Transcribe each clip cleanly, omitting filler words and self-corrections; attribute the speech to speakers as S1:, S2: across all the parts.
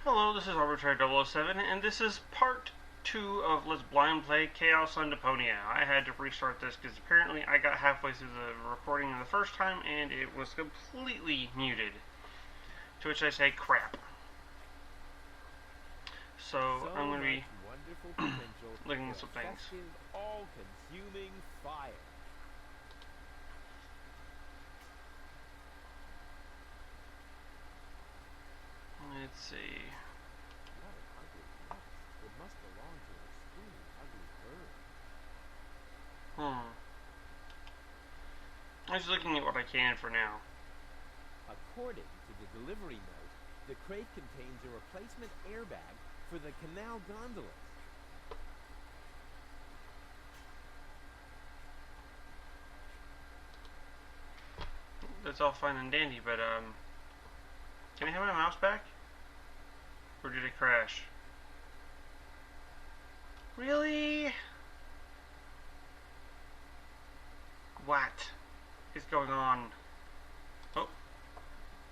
S1: Hello, this is Arbitrary007, and this is part 2 of Let's Blind Play Chaos on Deponia. I had to restart this because apparently I got halfway through the recording the first time and it was completely muted. To which I say, crap. So I'm going to be looking at some things.
S2: All-consuming fire.
S1: Let's see.
S2: What an ugly nest. It must belong to an extremely ugly bird.
S1: I'm just looking at what I can for now.
S2: According to the delivery note, the crate contains a replacement airbag for the canal gondolas.
S1: That's all fine and dandy, but can I have my mouse back? Or did it crash? Really? What is going on? Oh,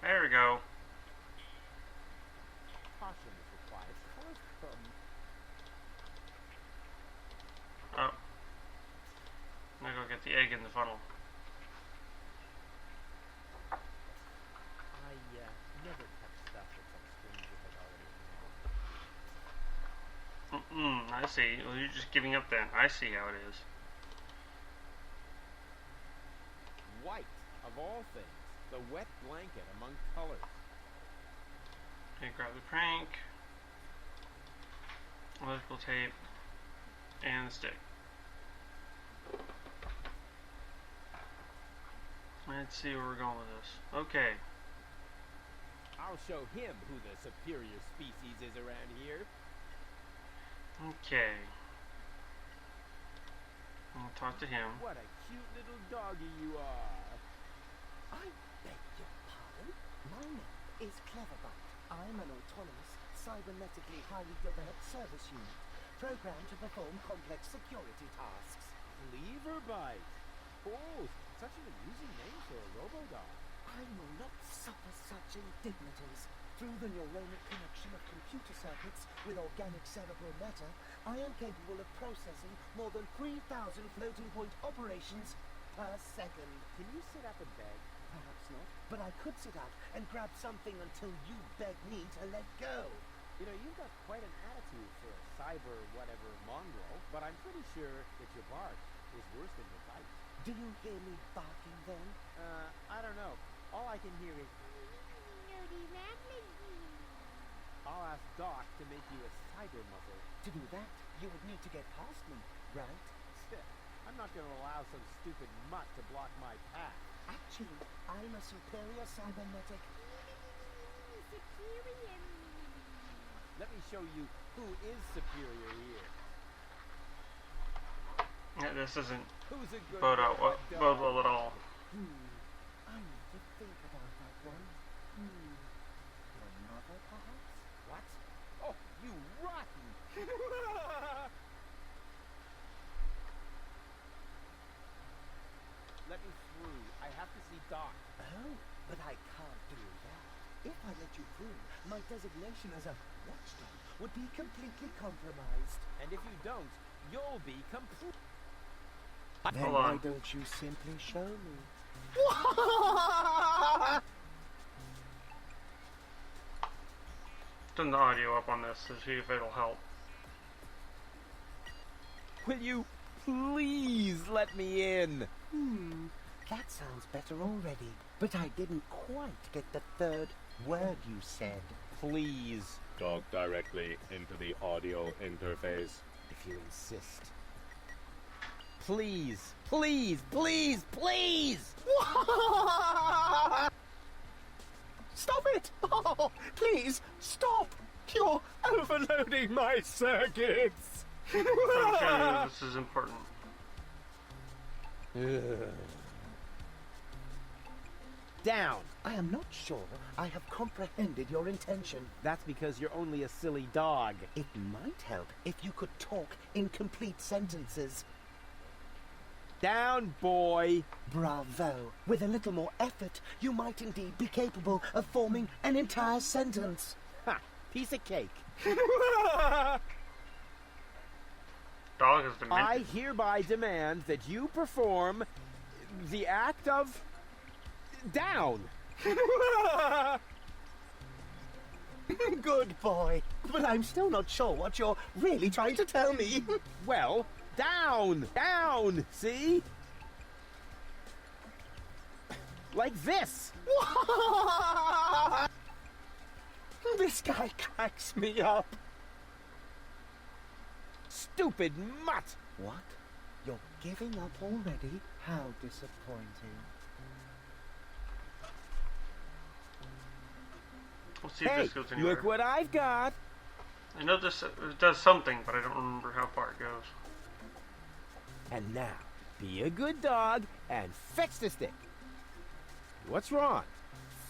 S1: there we go.
S2: Caution is required. Colors from...
S1: Oh. I'm gonna go get the egg in the funnel.
S2: I never touch stuff that some stranger has already involved.
S1: I see. Well, you're just giving up then. I see how it is.
S2: White, of all things. The wet blanket among colors.
S1: Okay, grab the crank, electrical tape, and the stick. Let's see where we're going with this. Okay.
S2: I'll show him who the superior species is around here.
S1: Okay. I'll talk to him.
S2: What a cute little doggy you are.
S3: I beg your pardon? My name is Cleverbot. I'm an autonomous, cybernetically highly developed service unit, programmed to perform complex security tasks.
S2: Cleverbite. Oh, such an amusing name for a robodog.
S3: I will not suffer such indignities. Through the neuronal connection of computer circuits with organic cerebral matter, I am capable of processing more than 3,000 floating point operations per second.
S2: Can you sit up and beg?
S3: Perhaps not, but I could sit up and grab something until you beg me to let go.
S2: You know, you've got quite an attitude for a cyber whatever mongrel, but I'm pretty sure that your bark is worse than your bite.
S3: Do you hear me barking then?
S2: I don't know. All I can hear is... I'll ask Doc to make you a cyber muzzle.
S3: To do that, you would need to get past me, right?
S2: I'm not going to allow some stupid mutt to block my path.
S3: Actually, I'm a superior cybernetic...
S2: Let me show you who is superior here.
S1: Yeah, this isn't
S2: Who's a good
S1: bode well at all.
S3: I need to think about that one. Your mother, perhaps?
S2: What? Oh, you rotten! Let me through. I have to see Doc.
S3: Oh, but I can't do that. If I let you through, my designation as a watchdog would be completely compromised.
S2: And if you don't, you'll be complete.
S3: Then why don't you simply show me?
S1: Turn the audio up on this to see if it'll help.
S2: Will you please let me in?
S3: That sounds better already. But I didn't quite get the third word you said.
S2: Please,
S4: Talk directly into the audio interface.
S2: if you insist. Please, please, please, please!
S3: Stop it! Oh, please, stop! You're overloading my circuits!
S1: Okay, this is important.
S2: Down!
S3: I am not sure I have comprehended your intention.
S2: That's because you're only a silly dog.
S3: It might help if you could talk in complete sentences.
S2: Down, boy!
S3: Bravo! With a little more effort, you might indeed be capable of forming an entire sentence.
S2: Ha! Piece of cake.
S1: Dog is demented.
S2: I hereby demand that you perform the act of down.
S3: Good boy. But I'm still not sure what you're really trying to tell me.
S2: Well, down, down, see? Like this.
S3: This guy cracks me up.
S2: Stupid mutt.
S3: What? You're giving up already? How disappointing.
S1: We'll see if
S2: Hey,
S1: this goes anywhere.
S2: look what I've got.
S1: I know this it does something, but I don't remember how far it goes.
S2: And now, be a good dog and fetch the stick. What's wrong?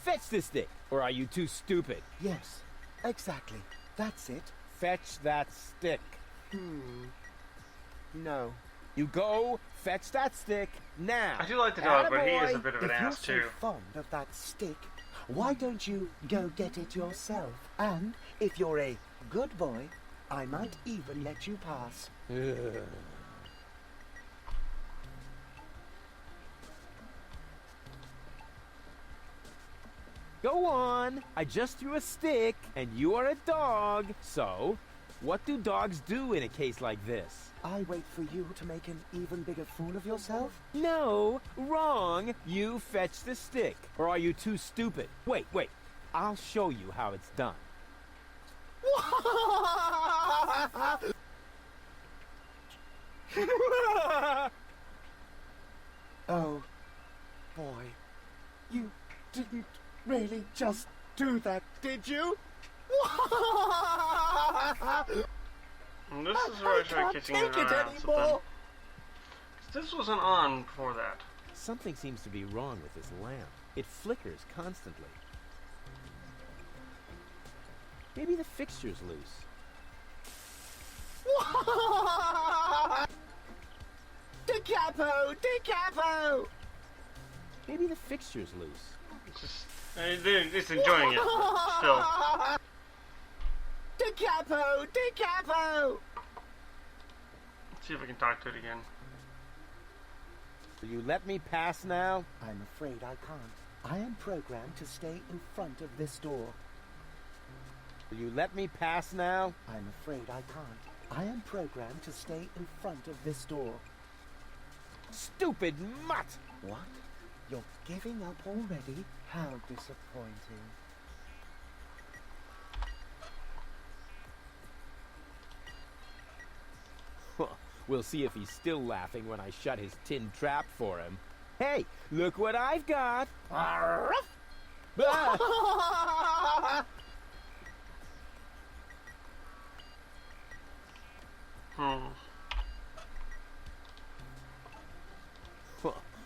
S2: Fetch the stick, or are you too stupid?
S3: Yes, exactly. That's it.
S2: Fetch that stick.
S3: No.
S2: You go fetch that stick now.
S1: I do like the dog, but he is a
S2: Attaboy.
S1: bit of an
S3: If
S1: ass
S3: you're
S1: too.
S3: so fond of that stick, why don't you go get it yourself? And if you're a good boy, I might even let you pass.
S2: Ugh. Go on. I just threw a stick, and you are a dog. So, what do dogs do in a case like this?
S3: I wait for you to make an even bigger fool of yourself?
S2: No, wrong. You fetch the stick. Or are you too stupid? Wait, wait. I'll show you how it's done.
S3: Oh, boy. You didn't really just do that, did you?
S1: And this is where I started kissing it
S3: take it
S1: around.
S3: anymore.
S1: This wasn't on before that.
S2: Something seems to be wrong with this lamp. It flickers constantly. Maybe the fixture's loose.
S3: Da capo! Da capo!
S2: Maybe the fixture's loose.
S1: It's just, it's enjoying it still.
S3: Da capo! Da capo!
S1: Let's see if I can talk to it again.
S2: Will you let me pass now?
S3: I'm afraid I can't. I am programmed to stay in front of this door.
S2: Will you let me pass now?
S3: I'm afraid I can't. I am programmed to stay in front of this door.
S2: Stupid mutt!
S3: What? You're giving up already? How disappointing.
S2: We'll see if he's still laughing when I shut his tin trap for him. Hey, look what I've got! Ah!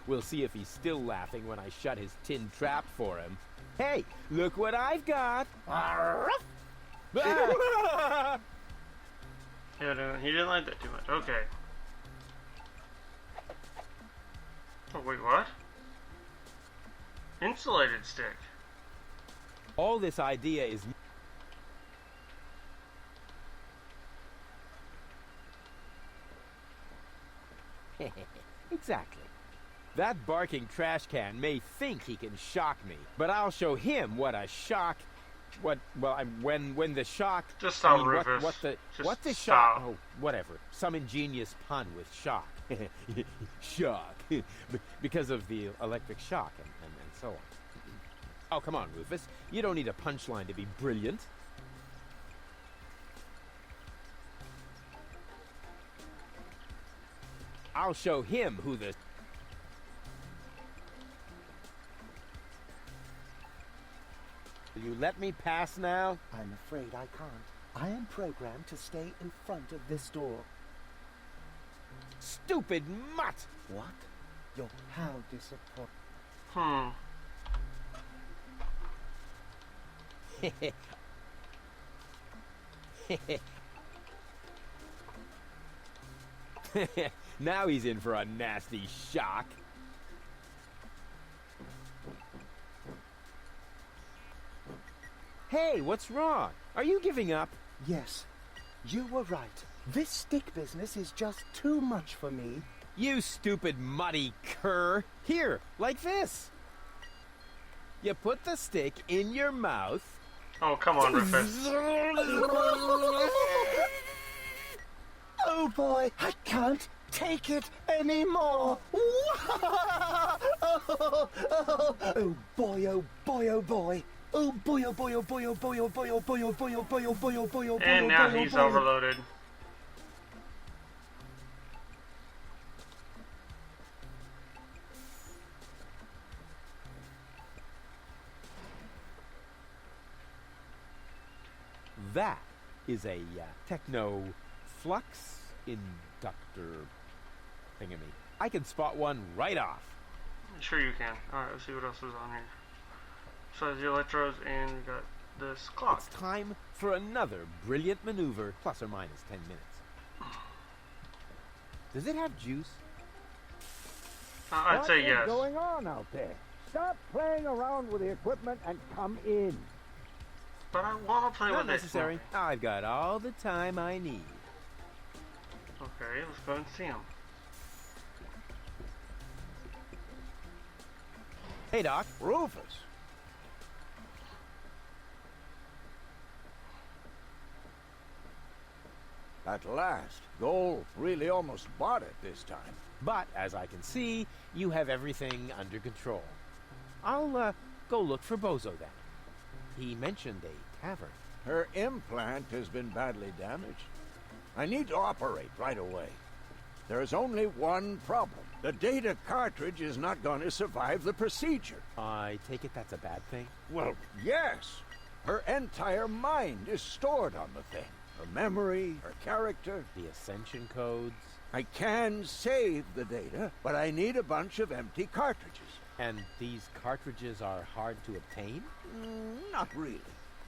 S2: We'll see if he's still laughing when I shut his tin trap for him. Hey, look what I've got! Ah!
S1: Yeah, he didn't like that too much. Okay. Oh, wait, what? Insulated stick.
S2: All this idea is... Exactly. That barking trash can may think he can shock me, but I'll show him what a shock... when the shock...
S1: Just stop,
S2: I mean,
S1: Rufus.
S2: what the
S1: Just
S2: shock...
S1: stop.
S2: Oh, whatever. Some ingenious pun with shock. Shock. Because of the electric shock and so on. Oh, come on, Rufus. You don't need a punchline to be brilliant. I'll show him who the... Will you let me pass now?
S3: I'm afraid I can't. I am programmed to stay in front of this door.
S2: Stupid mutt!
S3: What? You're how disappointing.
S2: Now he's in for a nasty shock. Hey, what's wrong? Are you giving up?
S3: Yes, you were right. This stick business is just too much for me.
S2: You stupid muddy cur. Here, like this. You put the stick in your mouth.
S1: Oh, come on, Rufus.
S3: Oh boy, I can't take it anymore. Oh boy, oh boy, oh boy. Oh boy, oh boy, oh boy, oh boy, oh boy, oh boy, oh boy, oh boy, oh boy, oh boy, oh boy.
S1: And now he's overloaded.
S2: That is a techno flux inductor thingammy. I can spot one right off.
S1: Sure you can. Alright, let's see what else is on here. Besides the electrodes, and we got this clock.
S2: It's time for another brilliant maneuver, plus or minus 10 minutes. Does it have juice?
S1: I'd say yes.
S5: What's going on out there? Stop playing around with the equipment and come in.
S1: But I want to play
S2: Not
S1: with this.
S2: necessary. I've got all the time I need.
S1: Okay, let's go and see him.
S2: Hey, Doc.
S6: Rufus. At last. Goal really almost bought it this time.
S2: But, as I can see, you have everything under control. I'll go look for Bozo then. He mentioned a tavern.
S6: Her implant has been badly damaged. I need to operate right away. There is only one problem. The data cartridge is not going to survive the procedure.
S2: I take it that's a bad thing?
S6: Well, yes. Her entire mind is stored on the thing. Her memory, her character.
S2: The ascension codes.
S6: I can save the data, but I need a bunch of empty cartridges.
S2: And these cartridges are hard to obtain?
S6: Not really.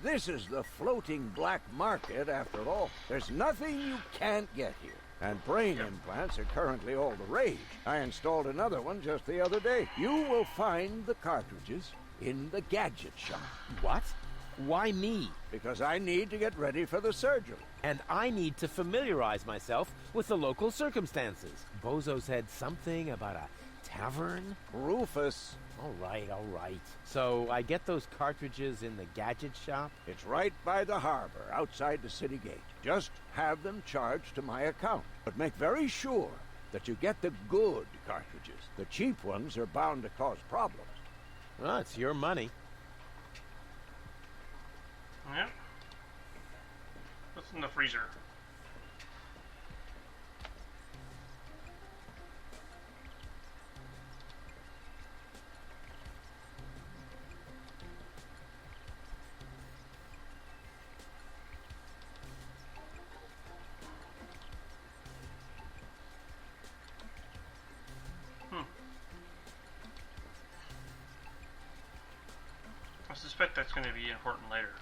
S6: This is the floating black market after all. There's nothing you can't get here. And brain implants are currently all the rage. I installed another one just the other day. You will find the cartridges in the gadget shop.
S2: What? Why me?
S6: Because I need to get ready for the surgery.
S2: And I need to familiarize myself with the local circumstances. Bozo said something about a tavern?
S6: Rufus.
S2: All right. So I get those cartridges in the gadget shop?
S6: It's right by the harbor, outside the city gate. Just have them charged to my account. But make very sure that you get the good cartridges. The cheap ones are bound to cause problems.
S2: Well, it's your money.
S1: Yep. What's in the freezer? I suspect that's going to be important later.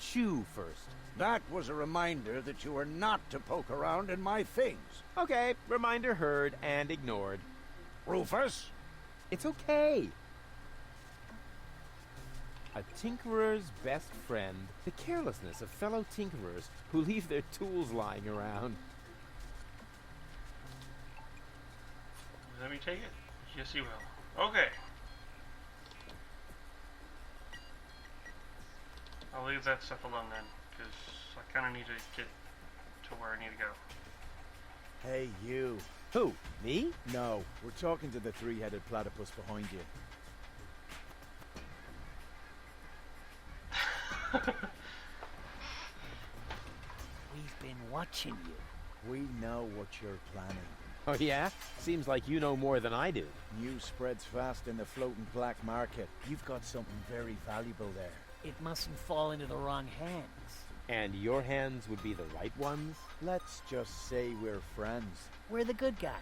S2: Chew first.
S6: That was a reminder that you are not to poke around in my things.
S2: Okay, reminder heard and ignored.
S6: Rufus?
S2: It's okay. A tinkerer's best friend. The carelessness of fellow tinkerers who leave their tools lying around.
S1: Let me take it? Yes, you will. Okay. I'll leave that stuff alone then, because I kind of need to get to where I need to go.
S7: Hey, you.
S2: Who? Me?
S7: No, we're talking to the three-headed platypus behind you.
S3: We've been watching you.
S7: We know what you're planning.
S2: Oh yeah? Seems like you know more than I do.
S7: News spreads fast in the floating black market. You've got something very valuable there.
S3: It mustn't fall into the wrong hands.
S2: And your hands would be the right ones?
S7: Let's just say we're friends.
S3: We're the good guys.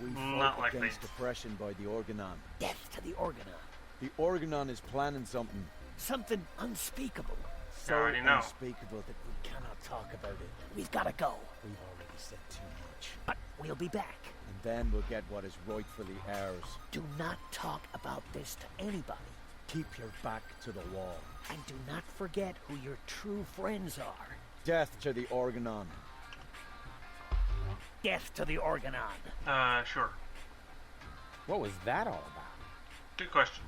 S7: We
S1: Not
S7: fought
S1: likely.
S7: against oppression by the Organon.
S3: Death to the Organon.
S7: The Organon is planning something
S3: Something unspeakable.
S7: so
S1: already know.
S7: unspeakable that we cannot talk about it.
S3: We've got to go.
S7: We've already said too much.
S3: But we'll be back.
S7: And then we'll get what is rightfully ours.
S3: Do not talk about this to anybody.
S7: keep your back to the wall.
S3: And do not forget who your true friends are.
S7: Death to the Organon.
S3: Death to the Organon.
S1: Sure.
S2: What was that all about?
S1: Good question.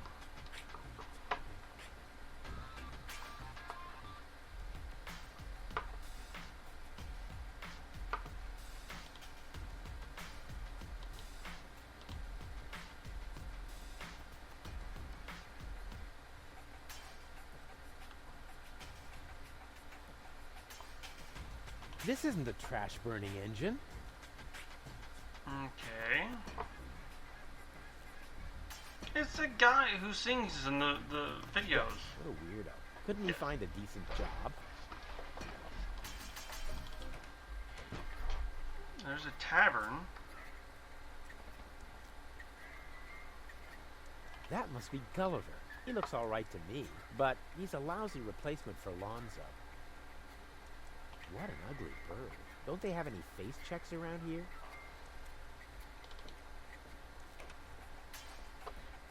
S2: This isn't a trash-burning engine.
S1: Okay. It's a guy who sings in the videos.
S2: What a weirdo. Couldn't he find a decent job?
S1: There's a tavern.
S2: That must be Gulliver. He looks all right to me, but he's a lousy replacement for Lonzo. What an ugly bird. Don't they have any face checks around here?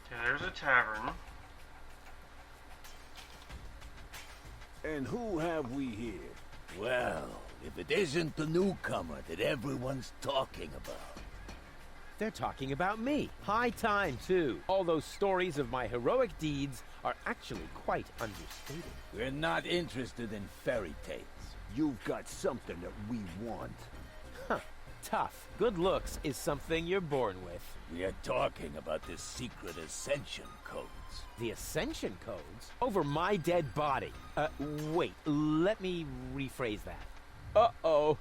S1: Okay, there's a tavern.
S6: And who have we here? Well, if it isn't the newcomer that everyone's talking about.
S2: They're talking about me. High time, too. All those stories of my heroic deeds are actually quite understated.
S6: We're not interested in fairy tales. You've got something that we want.
S2: Huh. Tough. Good looks is something you're born with.
S6: We are talking about the secret ascension codes.
S2: The Ascension codes? Over my dead body. Wait. Let me rephrase that. Uh-oh.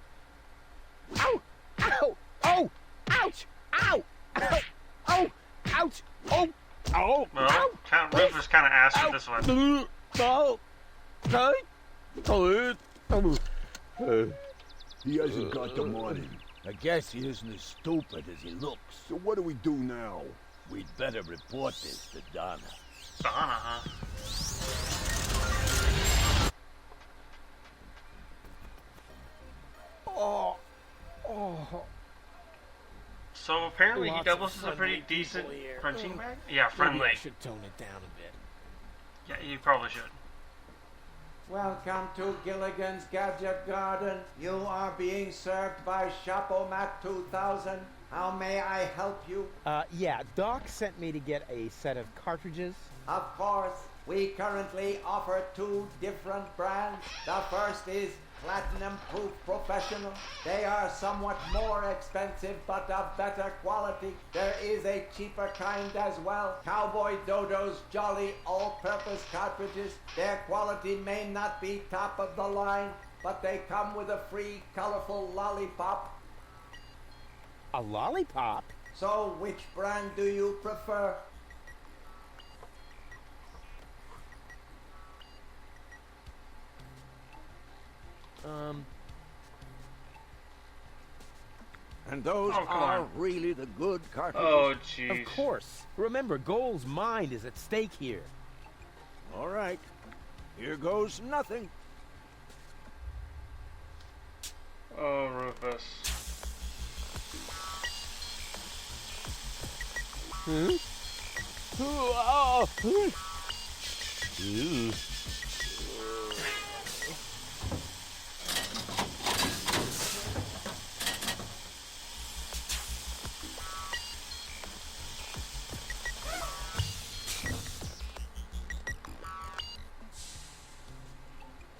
S2: Ow! Ow! Oh! Ouch! Ow! Ow! Oh! Ouch! Oh! Oh!
S1: Well, Count Rufus kind of asked for this one.
S6: He hasn't got the money. I guess he isn't as stupid as he looks. So what do we do now? We'd better report this to Donna.
S1: Donna, huh? So apparently he doubles as a pretty decent punching bag? Yeah, friendly.
S2: Maybe I should tone it down a bit.
S1: Yeah, you probably should.
S8: Welcome to Gilligan's Gadget Garden. You are being served by Shopomat 2000. How may I help you?
S2: Yeah, Doc sent me to get a set of cartridges.
S8: Of course, we currently offer 2 different brands. The first is Platinum Proof Professional. They are somewhat more expensive, but of better quality. There is a cheaper kind as well. Cowboy Dodo's Jolly All-Purpose Cartridges. Their quality may not be top of the line, but they come with a free colorful lollipop.
S2: A lollipop?
S8: So, which brand do you prefer?
S6: And those are really the good cartridges.
S1: Oh, jeez.
S2: Of course. Remember, Goal's mind is at stake here.
S6: All right. Here goes nothing.
S1: Oh, Rufus.
S2: Huh? Oh!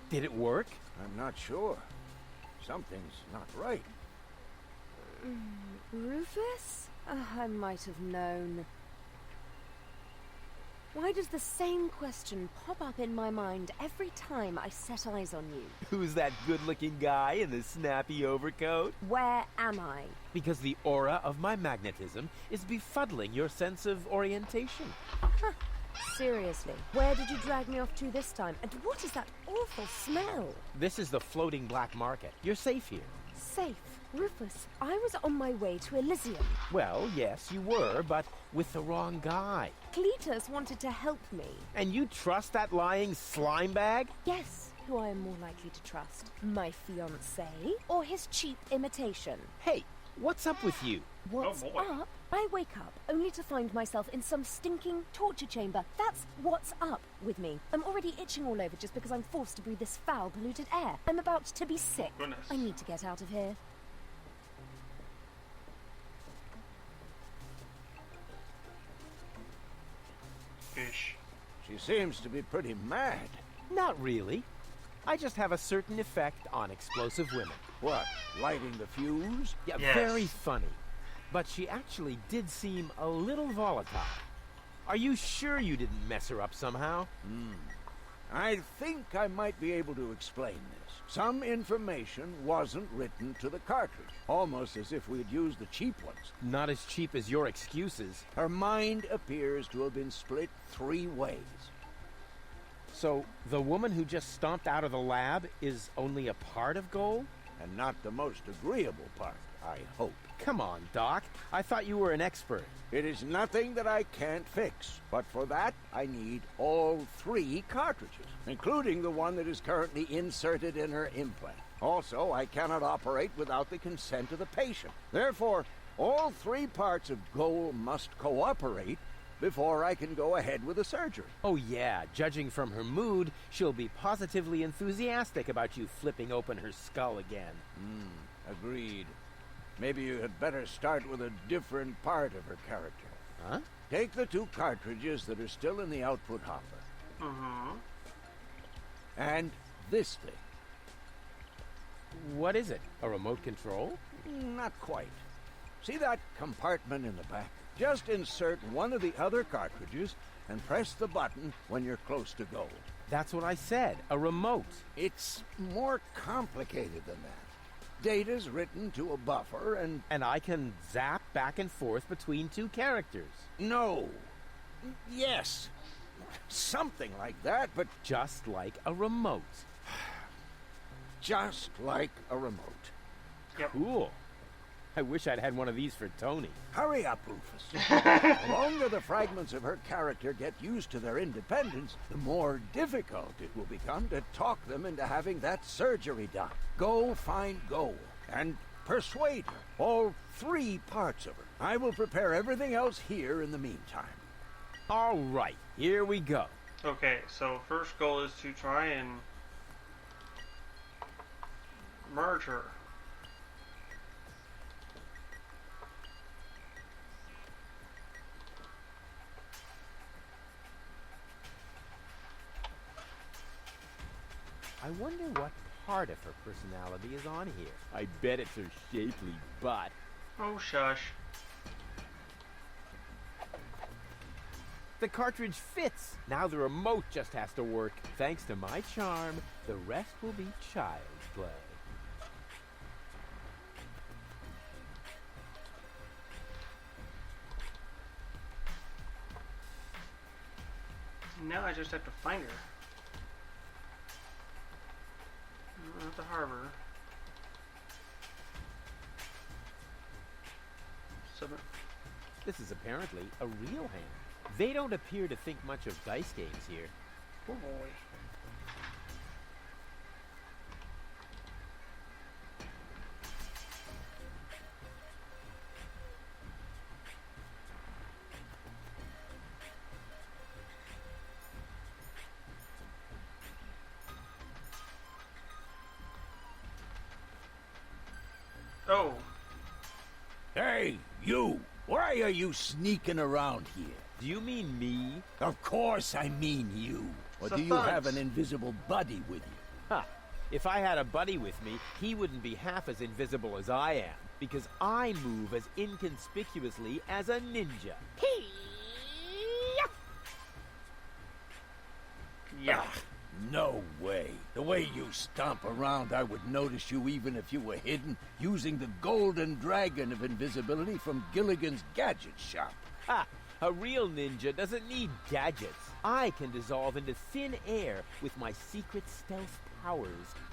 S2: Did it work?
S6: I'm not sure. Something's not right.
S9: Rufus? I might have known. Why does the same question pop up in my mind every time I set eyes on you?
S2: Who's that good-looking guy in the snappy overcoat?
S9: Where am I?
S2: Because the aura of my magnetism is befuddling your sense of orientation.
S9: Huh. Seriously, where did you drag me off to this time? And what is that awful smell?
S2: This is the floating black market. You're safe here.
S9: Safe? Rufus, I was on my way to Elysium.
S2: Well, yes, you were, but with the wrong guy.
S9: Cletus wanted to help me.
S2: And you trust that lying slime bag?
S9: Yes, who I am more likely to trust. My fiancé or his cheap imitation?
S2: Hey, what's up with you?
S9: What's
S1: Oh, boy.
S9: up? I wake up only to find myself in some stinking torture chamber. That's what's up with me. I'm already itching all over just because I'm forced to breathe this foul, polluted air. I'm about to be sick.
S1: Goodness.
S9: I need to get out of here.
S1: Fish.
S6: She seems to be pretty mad.
S2: Not really. I just have a certain effect on explosive women.
S6: What, lighting the fuse?
S2: Yeah,
S1: Yes.
S2: very funny. But she actually did seem a little volatile. Are you sure you didn't mess her up somehow?
S6: I think I might be able to explain this. Some information wasn't written to the cartridge, almost as if we had used the cheap ones.
S2: Not as cheap as your excuses.
S6: Her mind appears to have been split 3 ways.
S2: So, the woman who just stomped out of the lab is only a part of Goal?
S6: And not the most agreeable part, I hope.
S2: Come on, Doc. I thought you were an expert.
S6: It is nothing that I can't fix, but for that I need all 3 cartridges, including the one that is currently inserted in her implant. Also, I cannot operate without the consent of the patient. Therefore, all 3 parts of Goal must cooperate before I can go ahead with the surgery.
S2: Oh yeah, judging from her mood, she'll be positively enthusiastic about you flipping open her skull again.
S6: Agreed. Maybe you had better start with a different part of her character.
S2: Huh?
S6: Take the 2 cartridges that are still in the output hopper.
S1: Mm-hmm.
S6: And this thing.
S2: What is it? A remote control?
S6: Not quite. See that compartment in the back? Just insert one of the other cartridges and press the button when you're close to Goal.
S2: That's what I said. A remote.
S6: It's more complicated than that. Data's written to a buffer and...
S2: And I can zap back and forth between 2 characters.
S6: No. Yes. Something like that, but
S2: Just like a remote.
S6: just like a remote.
S2: Cool. I wish I'd had one of these for Tony.
S6: Hurry up, Rufus. The longer the fragments of her character get used to their independence, the more difficult it will become to talk them into having that surgery done. Go find Goal and persuade her. All 3 parts of her. I will prepare everything else here in the meantime.
S2: All right, here we go.
S1: Okay, so first goal is to try and merge her.
S2: I wonder what part of her personality is on here. I bet it's her shapely butt.
S1: Oh, shush.
S2: The cartridge fits. Now the remote just has to work. Thanks to my charm, the rest will be child's play.
S1: Now I just have to find her. At the harbor.
S2: This is apparently a real hand. They don't appear to think much of dice games here.
S1: Oh boy. Oh.
S6: Hey, you! Why are you sneaking around here?
S2: Do you mean me?
S6: Of course I mean you. Or
S1: So
S6: do you have
S1: thanks.
S6: an invisible buddy with you?
S2: Ha! If I had a buddy with me, he wouldn't be half as invisible as I am, because I move as inconspicuously as a ninja.
S1: Yeah.
S6: Ah, no way. The way you stomp around, I would notice you even if you were hidden, using the golden dragon of invisibility from Gilligan's Gadget Shop.
S2: Ha! A real ninja doesn't need gadgets. I can dissolve into thin air with my secret stealth powers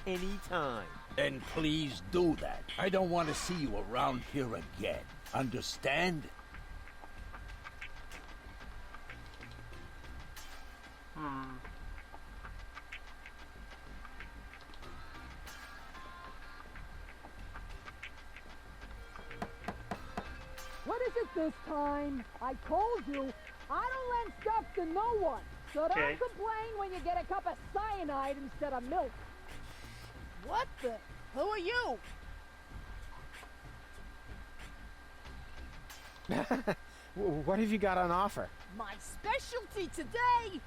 S2: anytime.
S6: Then please do that. I don't want to see you around here again. Understand?
S5: What is it
S10: this time. I told you, I don't lend stuff to no one. So don't
S1: Okay.
S10: complain when you get a cup of cyanide instead of milk. What the? Who are you?
S2: What have you got on offer?
S10: My specialty today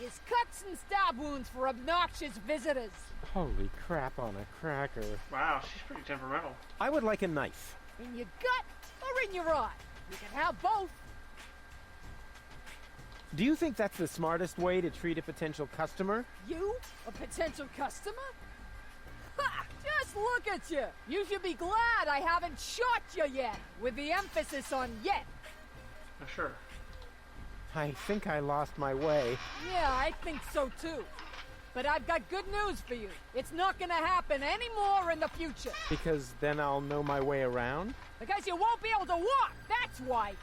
S10: is cuts and stab wounds for obnoxious visitors.
S2: Holy crap on a cracker.
S1: Wow, she's pretty temperamental.
S2: I would like a knife.
S10: In your gut or in your eye? You can have both.
S2: Do you think that's the smartest way to treat a potential customer?
S10: You? A potential customer? Ha! Just look at you! You should be glad I haven't shot you yet, with the emphasis on yet.
S1: Sure.
S2: I think I lost my way.
S10: Yeah, I think so too. But I've got good news for you. It's not gonna happen anymore in the future.
S2: Because then I'll know my way around?
S10: Because you won't be able to walk, that's why.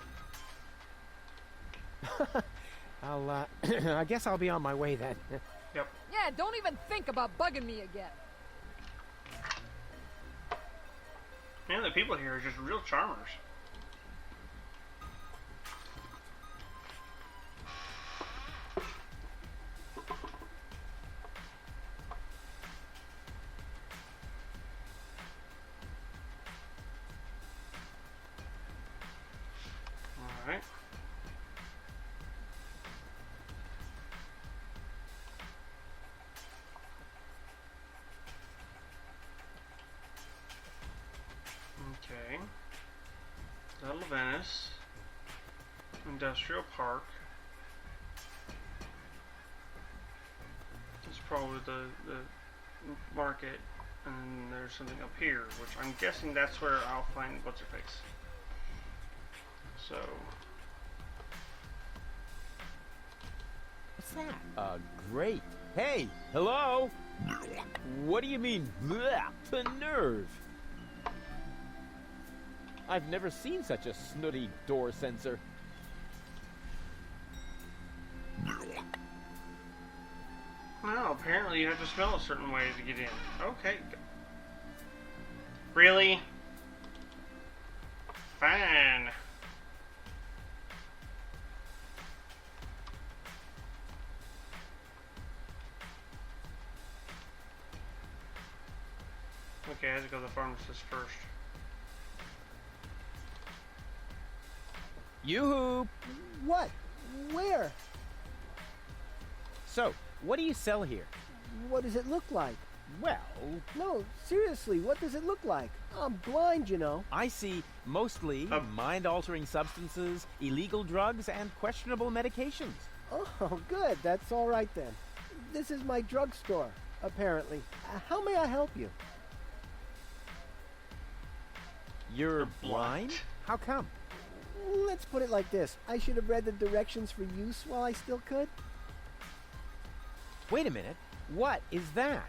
S2: I guess I'll be on my way then.
S1: Yep.
S10: Yeah, don't even think about bugging me again.
S1: Man, the people here are just real charmers. Alright. Okay. Little Venice. Industrial Park. This is probably the market. And there's something up here, which I'm guessing that's where I'll find what's-her-face. So...
S2: What's that? Great. Hey, hello? What do you mean, bleh, the nerve? I've never seen such a snooty door sensor.
S1: Well, apparently you have to smell a certain way to get in. Okay. Really? Fine. Okay, I have to go to the pharmacist first.
S2: Yoo-hoo!
S3: What? Where?
S2: So, what do you sell here?
S3: What does it look like?
S2: Well,
S3: No, seriously, what does it look like? I'm blind, you know.
S2: I see mostly mind-altering substances, illegal drugs, and questionable medications.
S3: Oh, good. That's all right then. This is my drugstore, apparently. How may I help you?
S2: You're blind? How come?
S3: Let's put it like this. I should have read the directions for use while I still could.
S2: Wait a minute. What is that?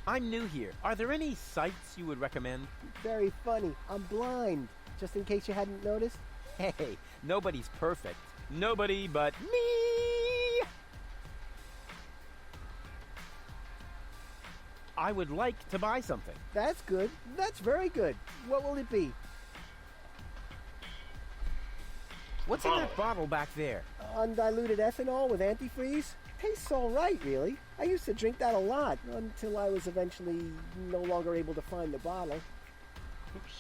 S2: I'm new here. Are there any sites you would recommend?
S3: Very funny. I'm blind, just in case you hadn't noticed.
S2: Hey, nobody's perfect. Nobody but me! I would like to buy something.
S3: That's good. That's very good. What will it be?
S2: What's in that bottle back there?
S3: Undiluted ethanol with antifreeze? Tastes all right, really. I used to drink that a lot until I was eventually no longer able to find the bottle.
S1: Oops.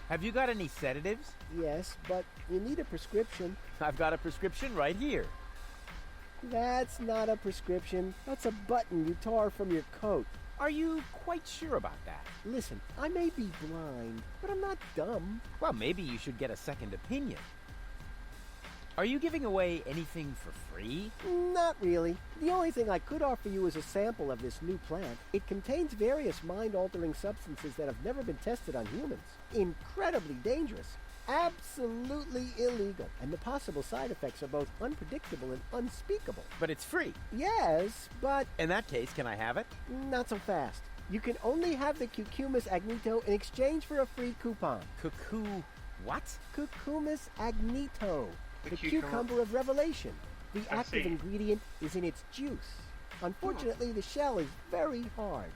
S2: Have you got any sedatives?
S3: Yes, but you need a prescription.
S2: I've got a prescription right here.
S3: That's not a prescription. That's a button you tore from your coat.
S2: Are you quite sure about that?
S3: Listen, I may be blind, but I'm not dumb.
S2: Well, maybe you should get a second opinion. Are you giving away anything for free?
S3: Not really. The only thing I could offer you is a sample of this new plant. It contains various mind-altering substances that have never been tested on humans. Incredibly dangerous. Absolutely illegal. And the possible side effects are both unpredictable and unspeakable.
S2: But it's free.
S3: Yes, but
S2: In that case, can I have it?
S3: not so fast. You can only have the Cucumis agnito in exchange for a free coupon.
S2: Cuckoo... what?
S3: Cucumis agnito. The
S1: cucumber.
S3: cucumber of revelation. The
S1: I
S3: active
S1: see.
S3: ingredient is in its juice. Unfortunately, the shell is very hard.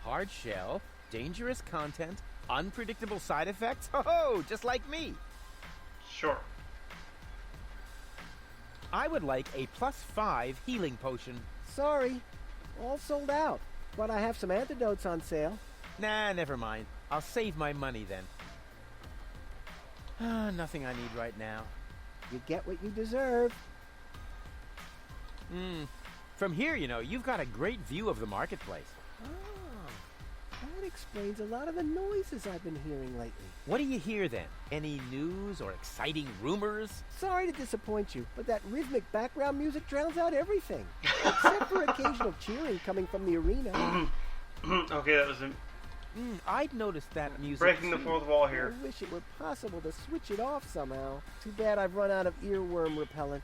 S2: Hard shell, dangerous content, Unpredictable side effects? Oh, just like me.
S1: Sure.
S2: I would like a +5 healing potion.
S3: Sorry, all sold out. But I have some antidotes on sale.
S2: Nah, never mind. I'll save my money then. Nothing I need right now.
S3: You get what you deserve.
S2: From here, you know, you've got a great view of the marketplace.
S3: Oh, that explains a lot of the noises I've been hearing lately.
S2: What do you hear then? Any news or exciting rumors?
S3: Sorry to disappoint you, but that rhythmic background music drowns out everything. Except for occasional cheering coming from the arena.
S1: Okay, that was
S2: I'd noticed that music
S1: breaking the
S2: too.
S1: fourth wall here.
S3: I wish it were possible to switch it off somehow. Too bad I've run out of earworm repellent.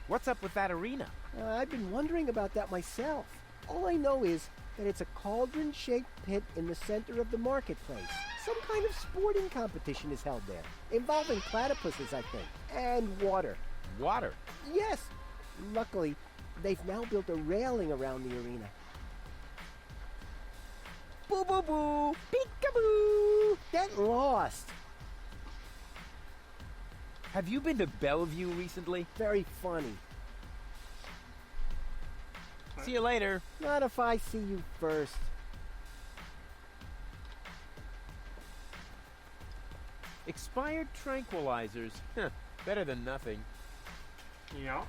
S2: What's up with that arena?
S3: I've been wondering about that myself. All I know is that it's a cauldron-shaped pit in the center of the marketplace. Some kind of sporting competition is held there, involving platypuses, I think, and water.
S2: Water?
S3: Yes. Luckily, they've now built a railing around the arena. Boo boo boo! Peekaboo! Get lost!
S2: Have you been to Bellevue recently?
S3: Very funny.
S2: See you later.
S3: Not if I see you first.
S2: Expired tranquilizers. Better than nothing.
S1: Yeah.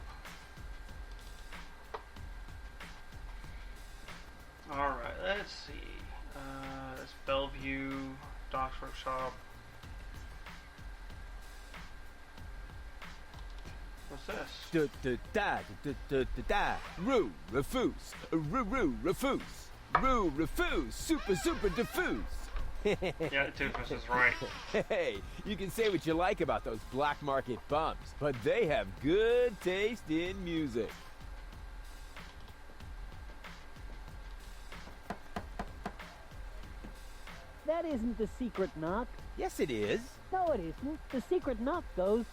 S1: Alright, let's see. That's Bellevue, Doc's Workshop. What's this?
S2: Rufus. Rufus. Super diffuse.
S1: Yeah, Rufus is right.
S2: Hey, you can say what you like about those black market bums, but they have good taste in music.
S11: That isn't the secret knock.
S2: Yes, it is.
S11: No, it isn't. The secret knock goes...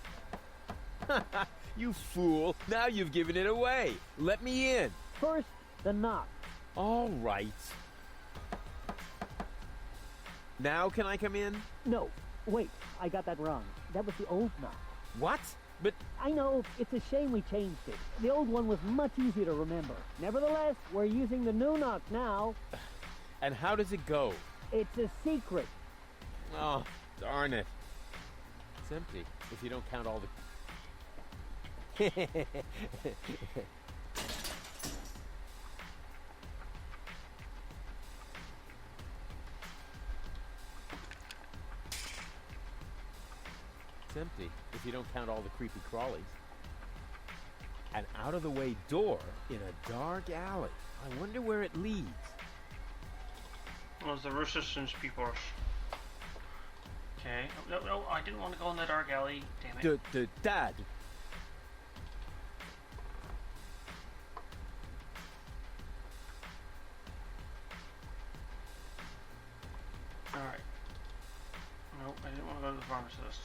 S2: You fool. Now you've given it away. Let me in.
S11: First, the knock.
S2: All right. Now can I come in?
S11: No, wait, I got that wrong. That was the old knock.
S2: What? But...
S11: I know, it's a shame we changed it. The old one was much easier to remember. Nevertheless, we're using the new knock now.
S2: And how does it go?
S11: It's a secret.
S2: Oh, darn it. It's empty, if you don't count all the... It's empty, if you don't count all the creepy crawlies. An out-of-the-way door in a dark alley. I wonder where it leads.
S1: Well, it's the resistance people. Okay. No, I didn't want to go in the dark alley. Damn it.
S2: Dad.
S1: Alright. Nope, I didn't want to go to the pharmacist.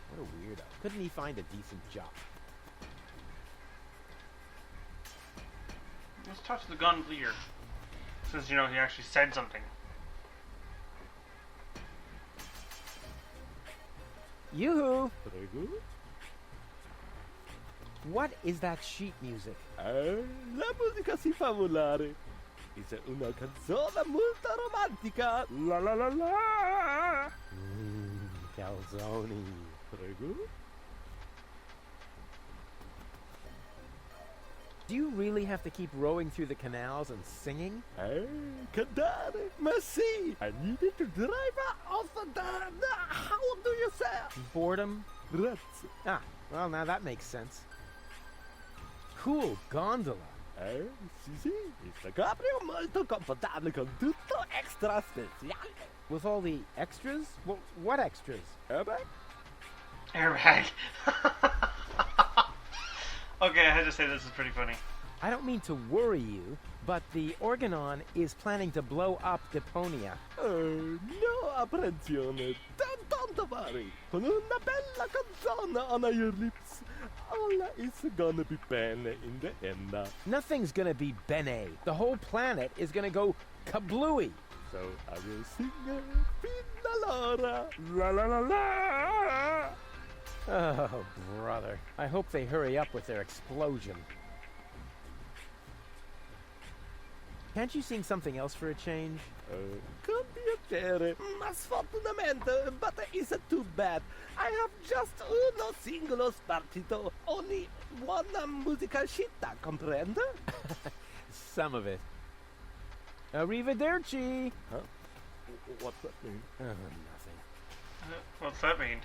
S2: What a weirdo. Couldn't he find a decent job?
S1: Let's talk to the gun leader. Since, you know, he actually said something.
S2: Yoo-hoo! What is that sheet music?
S12: La musica si fa volare. È una canzone molto romantica. La la la la.
S2: Calzone.
S12: Prego.
S2: Do you really have to keep rowing through the canals and singing?
S12: Cantare? Ma sì. I needed to drive off the... How do you say?
S2: Boredom?
S12: Grazie.
S2: Ah, well, now that makes sense. Cool gondola.
S12: Sì. Il cabrio molto confortable con tutto extra speciale.
S2: With all the extras? What extras?
S12: Airbag?
S1: Airbag. Okay, I had to say this is pretty funny.
S2: I don't mean to worry you, but the Organon is planning to blow up Deponia.
S12: No apprensione. Tanto don't worry. Con una bella canzone on your lips, all is gonna be bene in the end.
S2: Nothing's gonna be bene. The whole planet is gonna go kablooey.
S12: So I will sing Fina Laura. La la la la.
S2: Oh, brother. I hope they hurry up with their explosion. Can't you sing something else for a change?
S12: Con piacere, ma sfortunatamente, but it's too bad. I have just uno singolo spartito, only one musical scitta, comprende?
S2: Some of it. Arrivederci!
S12: Huh? What's that mean?
S2: Nothing.
S1: What's that mean?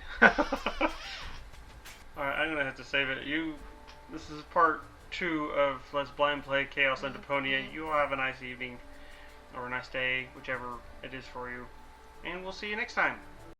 S1: Alright, I'm gonna have to save it. This is part 2 of Let's Blind Play Chaos on Deponia. You all have a nice evening, or a nice day, whichever it is for you. And we'll see you next time.